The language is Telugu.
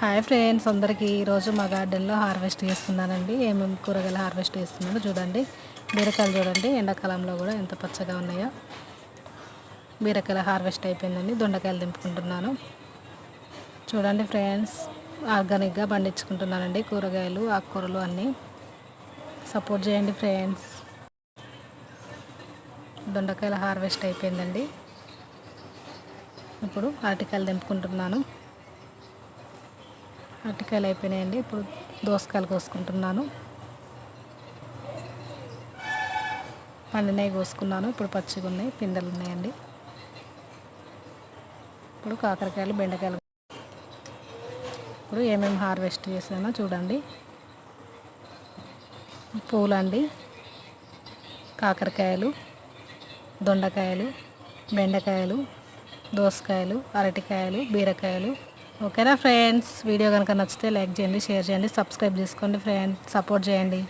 హాయ్ ఫ్రెండ్స్ అందరికీ ఈరోజు మా గార్డెన్లో హార్వెస్ట్ చేస్తున్నానండి. ఏమేమి కూరగాయలు హార్వెస్ట్ చేస్తున్నానో చూడండి. బీరకాయలు చూడండి, ఎండాకాలంలో కూడా ఎంత పచ్చగా ఉన్నాయో. బీరకాయలు హార్వెస్ట్ అయిపోయిందండి. దొండకాయలు దింపుకుంటున్నాను. చూడండి ఫ్రెండ్స్, ఆర్గానిక్గా పండించుకుంటున్నానండి కూరగాయలు, ఆకుకూరలు అన్నీ. సపోర్ట్ చేయండి ఫ్రెండ్స్. దొండకాయలు హార్వెస్ట్ అయిపోయిందండి. ఇప్పుడు అరటికాయలు దింపుకుంటున్నాను. అరటికాయలు అయిపోయినాయండి. ఇప్పుడు దోసకాయలు కోసుకుంటున్నాను. పండినవి కోసుకున్నాను. ఇప్పుడు పచ్చిగా ఉన్నాయి, పిందెలు ఉన్నాయండి. ఇప్పుడు కాకరకాయలు, బెండకాయలు. ఇప్పుడు ఏమేమి హార్వెస్ట్ చేసానో చూడండి. పూలండి, కాకరకాయలు, దొండకాయలు, బెండకాయలు, దోసకాయలు, అరటికాయలు, బీరకాయలు. ఓకేనా ఫ్రెండ్స్, వీడియో కనుక నచ్చితే లైక్ చేయండి, షేర్ చేయండి, సబ్స్క్రైబ్ చేసుకోండి ఫ్రెండ్స్, సపోర్ట్ చేయండి.